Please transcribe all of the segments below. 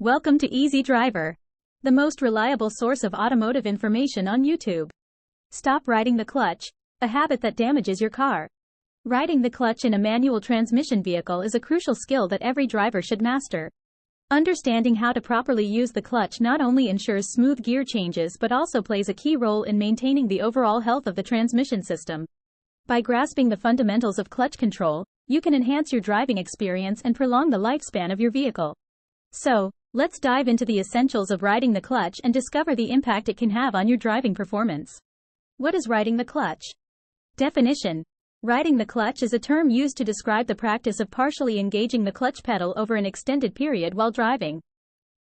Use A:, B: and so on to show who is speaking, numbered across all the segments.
A: Welcome to Easy Driver, the most reliable source of automotive information on YouTube. Stop riding the clutch, a habit that damages your car. Riding the clutch in a manual transmission vehicle is a crucial skill that every driver should master. Understanding how to properly use the clutch not only ensures smooth gear changes but also plays a key role in maintaining the overall health of the transmission system. By grasping the fundamentals of clutch control, you can enhance your driving experience and prolong the lifespan of your vehicle. So, let's dive into the essentials of riding the clutch and discover the impact it can have on your driving performance. What is riding the clutch? Definition: riding the clutch is a term used to describe the practice of partially engaging the clutch pedal over an extended period while driving.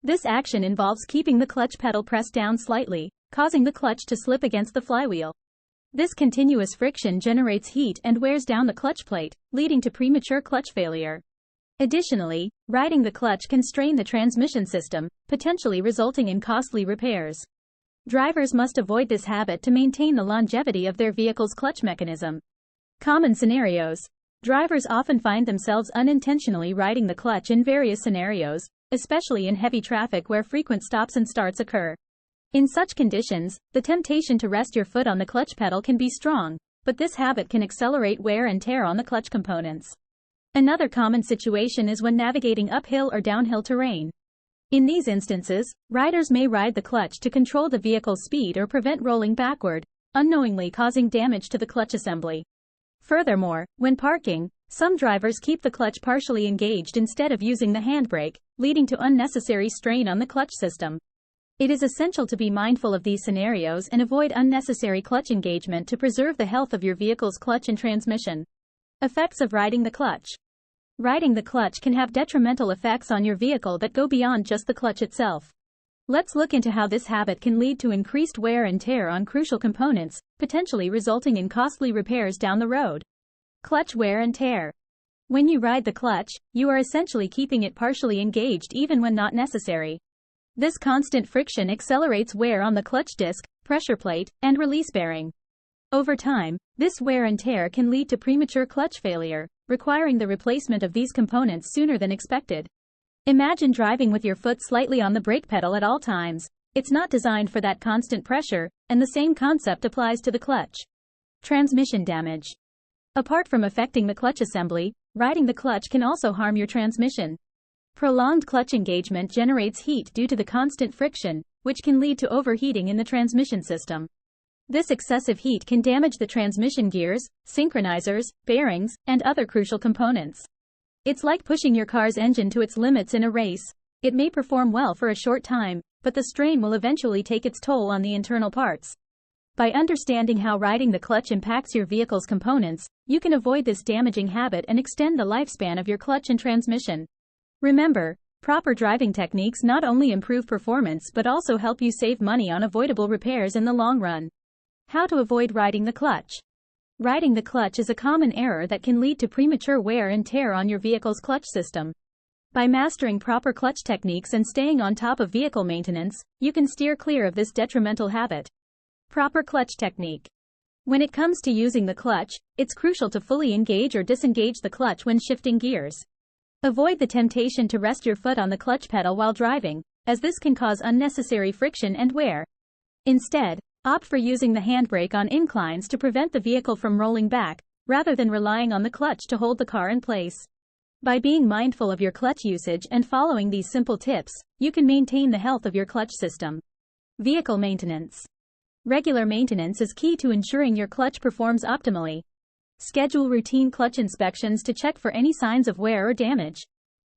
A: This action involves keeping the clutch pedal pressed down slightly, causing the clutch to slip against the flywheel. This continuous friction generates heat and wears down the clutch plate, leading to premature clutch failure. Additionally, riding the clutch can strain the transmission system, potentially resulting in costly repairs. Drivers must avoid this habit to maintain the longevity of their vehicle's clutch mechanism. Common scenarios: drivers often find themselves unintentionally riding the clutch in various scenarios, especially in heavy traffic where frequent stops and starts occur. In such conditions, the temptation to rest your foot on the clutch pedal can be strong, but this habit can accelerate wear and tear on the clutch components. Another common situation is when navigating uphill or downhill terrain. In these instances, riders may ride the clutch to control the vehicle's speed or prevent rolling backward, unknowingly causing damage to the clutch assembly. Furthermore, when parking, some drivers keep the clutch partially engaged instead of using the handbrake, leading to unnecessary strain on the clutch system. It is essential to be mindful of these scenarios and avoid unnecessary clutch engagement to preserve the health of your vehicle's clutch and transmission. Effects of riding the clutch. Riding the clutch can have detrimental effects on your vehicle that go beyond just the clutch itself. Let's look into how this habit can lead to increased wear and tear on crucial components, potentially resulting in costly repairs down the road. Clutch wear and tear. When you ride the clutch, you are essentially keeping it partially engaged even when not necessary. This constant friction accelerates wear on the clutch disc, pressure plate, and release bearing. Over time, this wear and tear can lead to premature clutch failure, requiring the replacement of these components sooner than expected. Imagine driving with your foot slightly on the brake pedal at all times. It's not designed for that constant pressure, and the same concept applies to the clutch. Transmission damage. Apart from affecting the clutch assembly, riding the clutch can also harm your transmission. Prolonged clutch engagement generates heat due to the constant friction, which can lead to overheating in the transmission system. This excessive heat can damage the transmission gears, synchronizers, bearings, and other crucial components. It's like pushing your car's engine to its limits in a race. It may perform well for a short time, but the strain will eventually take its toll on the internal parts. By understanding how riding the clutch impacts your vehicle's components, you can avoid this damaging habit and extend the lifespan of your clutch and transmission. Remember, proper driving techniques not only improve performance but also help you save money on avoidable repairs in the long run. How to avoid riding the clutch. Riding the clutch is a common error that can lead to premature wear and tear on your vehicle's clutch system. By mastering proper clutch techniques and staying on top of vehicle maintenance, you can steer clear of this detrimental habit. Proper clutch technique. When it comes to using the clutch, it's crucial to fully engage or disengage the clutch when shifting gears. Avoid the temptation to rest your foot on the clutch pedal while driving, as this can cause unnecessary friction and wear. Instead, opt for using the handbrake on inclines to prevent the vehicle from rolling back, rather than relying on the clutch to hold the car in place. By being mindful of your clutch usage and following these simple tips, you can maintain the health of your clutch system. Vehicle maintenance. Regular maintenance is key to ensuring your clutch performs optimally. Schedule routine clutch inspections to check for any signs of wear or damage.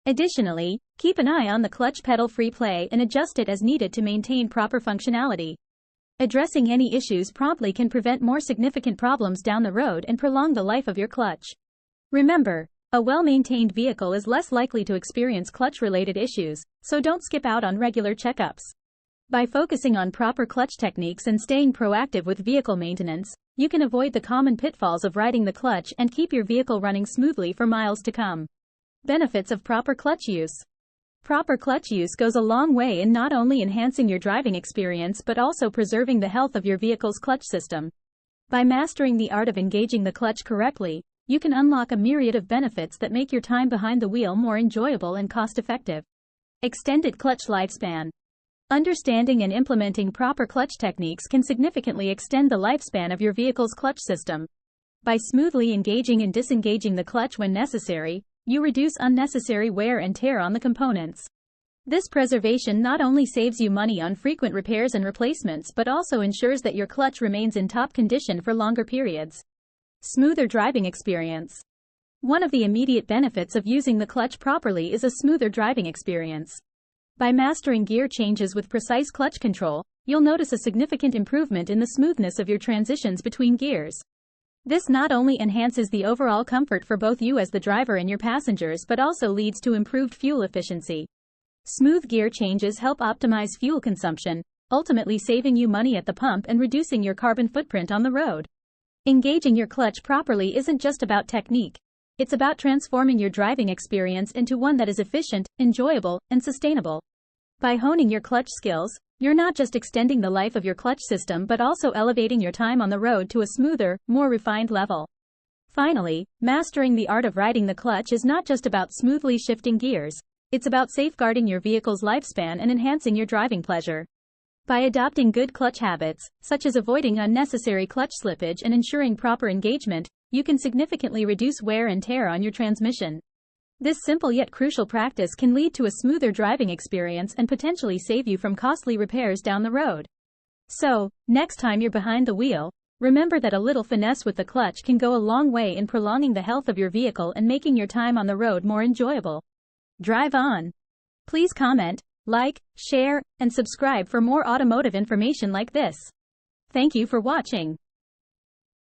A: Additionally, keep an eye on the clutch pedal free play and adjust it as needed to maintain proper functionality. Addressing any issues promptly can prevent more significant problems down the road and prolong the life of your clutch. Remember, a well-maintained vehicle is less likely to experience clutch-related issues, so don't skip out on regular checkups. By focusing on proper clutch techniques and staying proactive with vehicle maintenance, you can avoid the common pitfalls of riding the clutch and keep your vehicle running smoothly for miles to come. Benefits of proper clutch use. Proper clutch use goes a long way in not only enhancing your driving experience but also preserving the health of your vehicle's clutch system. By mastering the art of engaging the clutch correctly, you can unlock a myriad of benefits that make your time behind the wheel more enjoyable and cost-effective. Extended clutch lifespan. Understanding and implementing proper clutch techniques can significantly extend the lifespan of your vehicle's clutch system. By smoothly engaging and disengaging the clutch when necessary, you reduce unnecessary wear and tear on the components. This preservation not only saves you money on frequent repairs and replacements but also ensures that your clutch remains in top condition for longer periods. Smoother driving experience. One of the immediate benefits of using the clutch properly is a smoother driving experience. By mastering gear changes with precise clutch control, you'll notice a significant improvement in the smoothness of your transitions between gears. This not only enhances the overall comfort for both you as the driver and your passengers but also leads to improved fuel efficiency. Smooth gear changes help optimize fuel consumption, ultimately saving you money at the pump and reducing your carbon footprint on the road. Engaging your clutch properly isn't just about technique. It's about transforming your driving experience into one that is efficient, enjoyable, and sustainable. By honing your clutch skills, you're not just extending the life of your clutch system but also elevating your time on the road to a smoother, more refined level. Finally, mastering the art of riding the clutch is not just about smoothly shifting gears. It's about safeguarding your vehicle's lifespan and enhancing your driving pleasure. By adopting good clutch habits, such as avoiding unnecessary clutch slippage and ensuring proper engagement, you can significantly reduce wear and tear on your transmission. This simple yet crucial practice can lead to a smoother driving experience and potentially save you from costly repairs down the road. So, next time you're behind the wheel, remember that a little finesse with the clutch can go a long way in prolonging the health of your vehicle and making your time on the road more enjoyable. Drive on! Please comment, like, share, and subscribe for more automotive information like this. Thank you for watching.